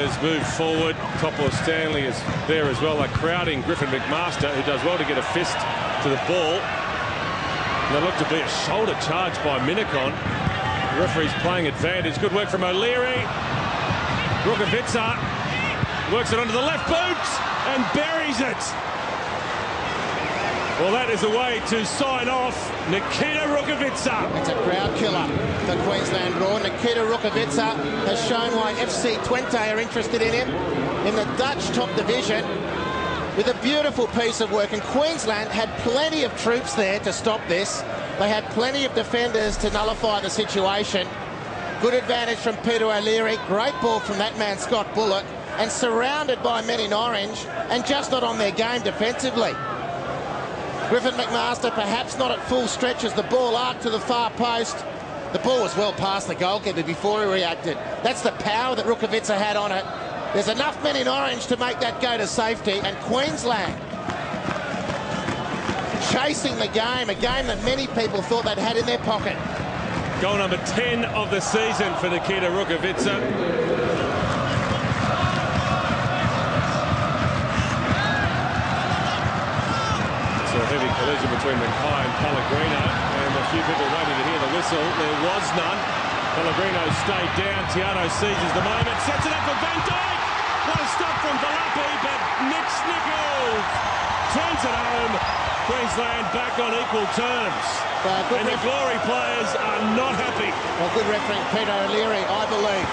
players move forward. Toppler Stanley is there as well. They're crowding Griffin McMaster, who does well to get a fist to the ball. And there looked to be a shoulder charge by Minicon. The referee's playing advantage. Good work from O'Leary. Rukavica works it onto the left boot and buries it. Well, that is a way to sign off Nikita Rukavica. It's a crowd killer for Queensland Raw. Nikita Rukavica has shown why FC Twente are interested in him in the Dutch top division with a beautiful piece of work. And Queensland had plenty of troops there to stop this. They had plenty of defenders to nullify the situation. Good advantage from Peter O'Leary. Great ball from that man, Scott Bullock. And surrounded by men in orange and just not on their game defensively. Griffin McMaster perhaps not at full stretch as the ball arced to the far post. The ball was well past the goalkeeper before he reacted. That's the power that Rukavica had on it. There's enough men in orange to make that go to safety, and Queensland chasing the game, a game that many people thought they'd had in their pocket. Goal number 10 of the season for Nikita Rukavica. A heavy collision between Mackay and Pellegrino, and a few people waiting to hear the whistle. There was none. Pellegrino stayed down. Tiato seizes the moment, sets it up for Van Dijk. What a stop from Valapi, but Mitch Nichols turns it home. Queensland back on equal terms. And the Glory players are not happy. Well, good refereeing Peter O'Leary, I believe,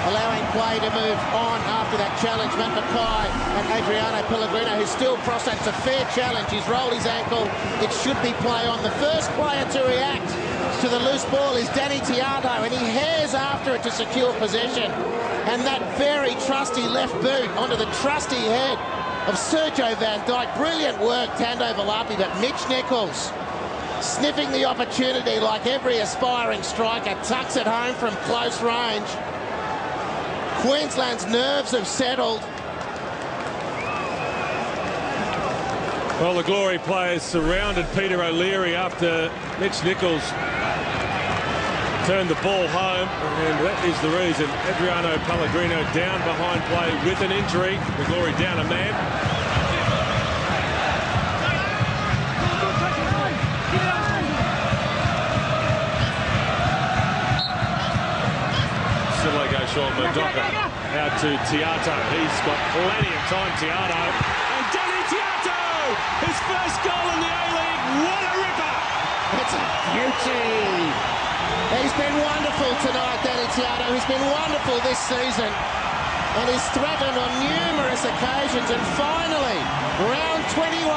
allowing play to move on after that challenge. Matt Mackay and Adriano Pellegrino, who still processed a fair challenge. He's rolled his ankle. It should be play on. The first player to react to the loose ball is Danny Tiato, and he hairs after it to secure possession. And that very trusty left boot onto the trusty head of Sergio Van Dijk. Brilliant work, Tando Valapi, but Mitch Nichols, sniffing the opportunity like every aspiring striker, tucks it home from close range. Queensland's nerves have settled. Well, the Glory players surrounded Peter O'Leary after Mitch Nichols turned the ball home, and that is the reason. Adriano Pellegrino down behind play with an injury. The Glory down a man. Sean Madoka out to Tiato. He's got plenty of time, Tiato. And Danny Tiato, his first goal in the A-League. What a ripper! It's a beauty. He's been wonderful tonight, Danny Tiato. He's been wonderful this season. And he's threatened on numerous occasions. And finally, round 21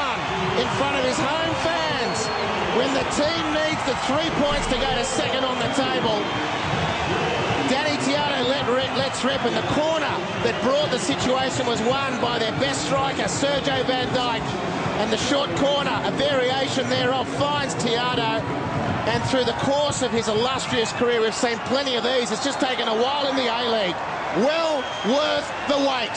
in front of his home fans, when the team needs the 3 points to go to second on the table, Danny Tiato lets rip, and the corner that brought the situation was won by their best striker, Sergio Van Dijk. And the short corner, a variation thereof, finds Tiato. And through the course of his illustrious career, we've seen plenty of these. It's just taken a while in the A-League. Well worth the wait.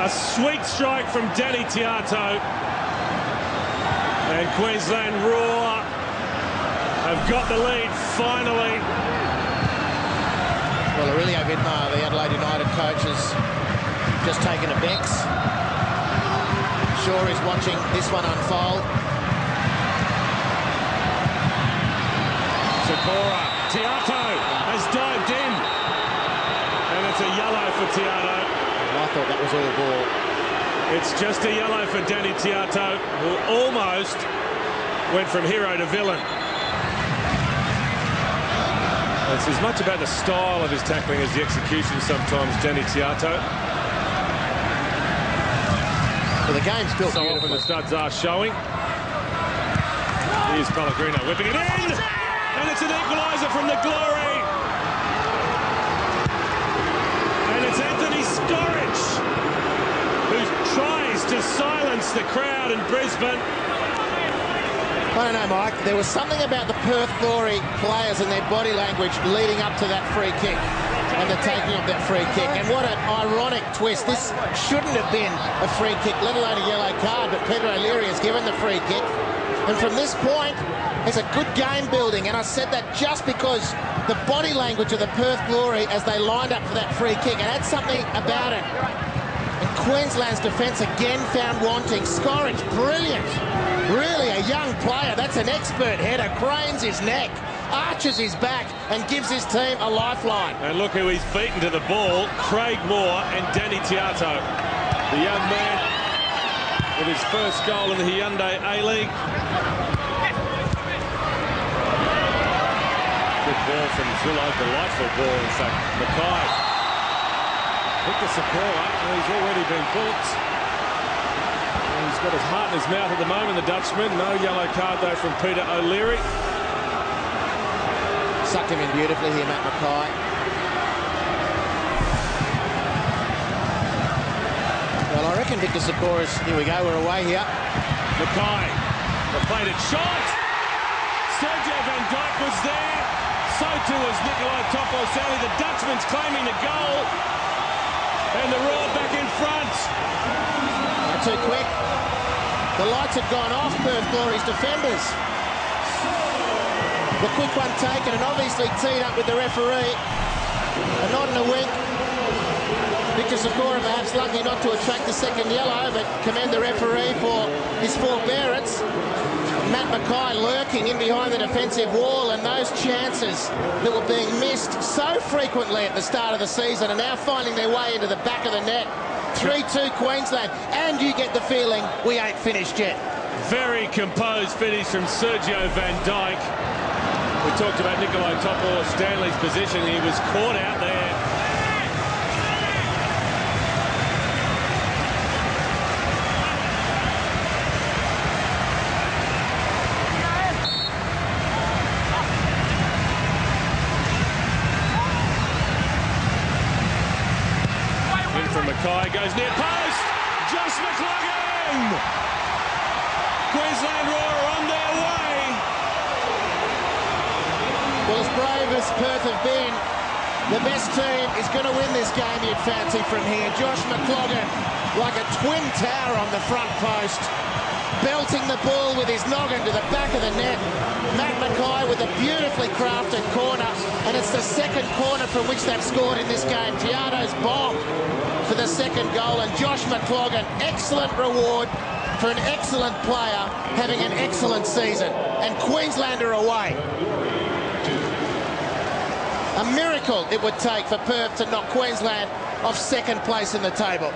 A sweet strike from Danny Tiato. And Queensland Roar have got the lead, finally. Well, Aurelio Vidmar, the Adelaide United coach, has just taken a Bex. Sure is watching this one unfold. Sakura, Tiato has dived in. And it's a yellow for Tiato. I thought that was all ball. It's just a yellow for Danny Tiato, who almost went from hero to villain. It's as much about the style of his tackling as the execution sometimes, Danny Tiato. Well, the game's built so often the studs are showing. Here's Pellegrino whipping it in, and it's an equaliser from the Glory. And it's Anthony Scorridge who tries to silence the crowd in Brisbane. I don't know, Mike. There was something about the Perth Glory players and their body language leading up to that free kick and the taking of that free kick. And what an ironic twist. This shouldn't have been a free kick, let alone a yellow card, but Peter O'Leary has given the free kick. And from this point, it's a good game building. And I said that just because the body language of the Perth Glory as they lined up for that free kick, it had something about it. And Queensland's defence again found wanting. Scorridge, brilliant. Really a young player. That's an expert header. Cranes his neck, arches his back, and gives his team a lifeline. And look who he's beaten to the ball, Craig Moore and Danny Tiato. The young man with his first goal in the Hyundai A-League. Good ball from Zullo, delightful ball in fact. Mackay. Victor Sakura, he's already been booked. He's got his heart in his mouth at the moment, the Dutchman. No yellow card though from Peter O'Leary. Sucked him in beautifully here, Matt Mackay. Well, I reckon Victor Sakura's... Here we go, we're away here. Mackay, the plated shot. Sergio Van Dijk was there. So too was Nikolai Topoloseli. The Dutchman's claiming the goal. And the Raw back in front. Not too quick. The lights had gone off, Perth Glory's defenders. The quick one taken and obviously teed up with the referee. A nod and a wink. Victor Sakura perhaps lucky not to attract the second yellow, but commend the referee for his forbearance. Matt Mackay lurking in behind the defensive wall, and those chances that were being missed so frequently at the start of the season are now finding their way into the back of the net. 3-2 Queensland, and you get the feeling we ain't finished yet. Very composed finish from Sergio Van Dijk. We talked about Nikolai Topoloseli's position. He was caught out there. In from Mackay, goes near post. Josh McLaughlin. Queensland Roar are on their way. Well, as brave as Perth have been, the best team is going to win this game, you'd fancy, from here. Josh McLaughlin, like a twin tower on the front post, belting the ball with his noggin to the back of the net. Matt Mackay with a beautifully crafted corner, and it's the second corner from which they've scored in this game. Tiato's bomb for the second goal, and Josh McLaughlin, excellent reward for an excellent player having an excellent season. And Queensland are away. A miracle it would take for Perth to knock Queensland off second place in the table.